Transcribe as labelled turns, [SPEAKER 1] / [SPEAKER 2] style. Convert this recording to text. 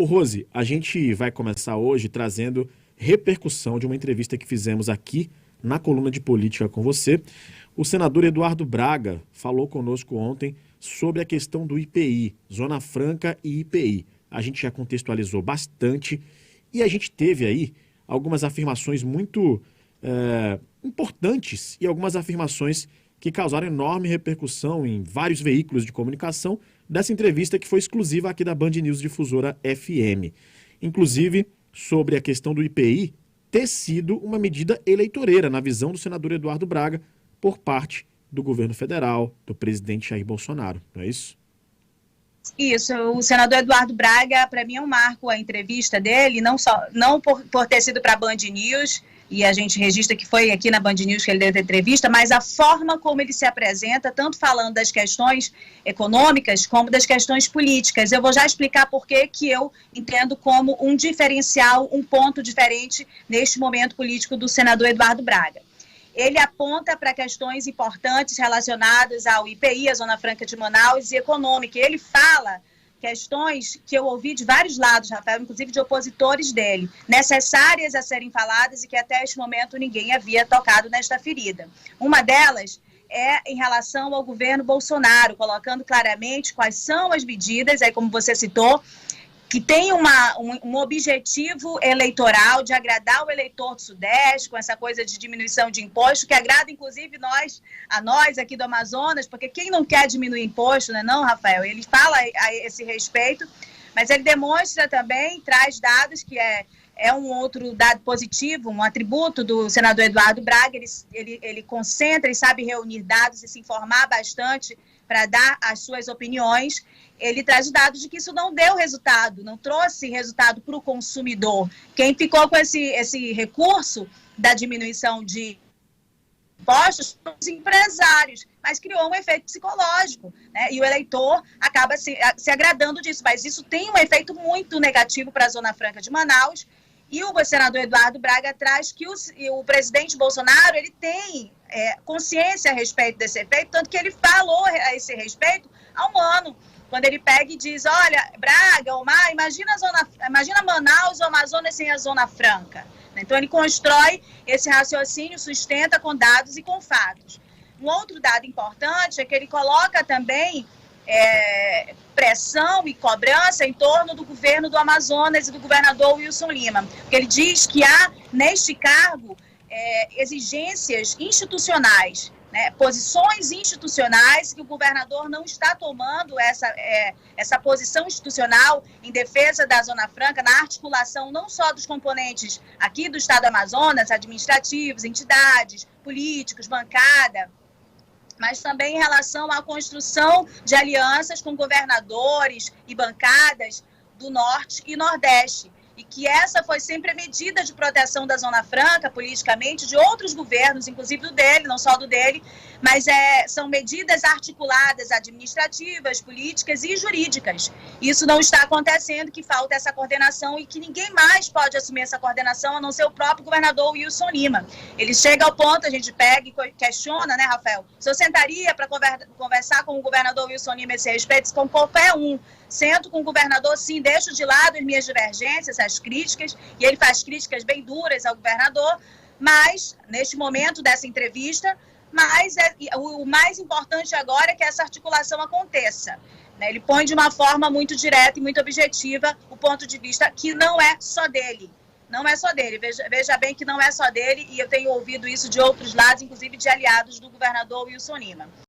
[SPEAKER 1] Ô Rose, a gente vai começar hoje trazendo repercussão de uma entrevista que fizemos aqui na coluna de política com você. O senador Eduardo Braga falou conosco ontem sobre a questão do IPI, Zona Franca e IPI. A gente já contextualizou bastante e a gente teve aí algumas afirmações muito importantes e algumas afirmações que causaram enorme repercussão em vários veículos de comunicação dessa entrevista que foi exclusiva aqui da Band News Difusora FM. Inclusive, sobre a questão do IPI ter sido uma medida eleitoreira, na visão do senador Eduardo Braga, por parte do governo federal, do presidente Jair Bolsonaro, não é isso?
[SPEAKER 2] Isso, o senador Eduardo Braga, para mim é um marco a entrevista dele, não por ter sido para a Band News, e a gente registra que foi aqui na Band News que ele deu a entrevista, mas a forma como ele se apresenta, tanto falando das questões econômicas como das questões políticas. Eu vou já explicar por que eu entendo como um diferencial, um ponto diferente neste momento político do senador Eduardo Braga. Ele aponta para questões importantes relacionadas ao IPI, a Zona Franca de Manaus, e econômica. Ele fala questões que eu ouvi de vários lados, Rafael, inclusive de opositores dele, necessárias a serem faladas e que até este momento ninguém havia tocado nesta ferida. Uma delas é em relação ao governo Bolsonaro, colocando claramente quais são as medidas, aí como você citou, que tem um objetivo eleitoral de agradar o eleitor do Sudeste, com essa coisa de diminuição de imposto, que agrada, inclusive, a nós aqui do Amazonas, porque quem não quer diminuir imposto, né, não, Rafael? Ele fala a esse respeito, mas ele demonstra também, traz dados, que é um outro dado positivo, um atributo do senador Eduardo Braga, ele concentra e sabe reunir dados e se informar bastante para dar as suas opiniões. Ele traz dados de que isso não deu resultado, não trouxe resultado para o consumidor. Quem ficou com esse recurso da diminuição de impostos são os empresários, mas criou um efeito psicológico, né? E o eleitor acaba se agradando disso, mas isso tem um efeito muito negativo para a Zona Franca de Manaus. E o senador Eduardo Braga traz que o presidente Bolsonaro ele tem consciência a respeito desse efeito, tanto que ele falou a esse respeito há um ano, quando ele pega e diz, olha, Braga, Omar, imagina Manaus ou Amazonas sem a Zona Franca. Então ele constrói esse raciocínio, sustenta com dados e com fatos. Um outro dado importante é que ele coloca também pressão e cobrança em torno do governo do Amazonas e do governador Wilson Lima. Porque ele diz que há, neste cargo, exigências institucionais, né, posições institucionais, que o governador não está tomando essa posição institucional em defesa da Zona Franca, na articulação não só dos componentes aqui do estado do Amazonas, administrativos, entidades, políticos, bancada, mas também em relação à construção de alianças com governadores e bancadas do Norte e Nordeste. E que essa foi sempre a medida de proteção da Zona Franca, politicamente, de outros governos, inclusive do dele, não só do dele, mas são medidas articuladas, administrativas, políticas e jurídicas. Isso não está acontecendo, que falta essa coordenação e que ninguém mais pode assumir essa coordenação, a não ser o próprio governador Wilson Lima. Ele chega ao ponto, a gente pega e questiona, né, Rafael? Se eu sentaria para conversar com o governador Wilson Lima a esse respeito, com qualquer um, sento com o governador, sim, deixo de lado as minhas divergências, as críticas, e ele faz críticas bem duras ao governador, mas, neste momento dessa entrevista, o mais importante agora é que essa articulação aconteça. Né? Ele põe de uma forma muito direta e muito objetiva o ponto de vista que não é só dele. Não é só dele, veja bem que não é só dele, e eu tenho ouvido isso de outros lados, inclusive de aliados do governador Wilson Lima.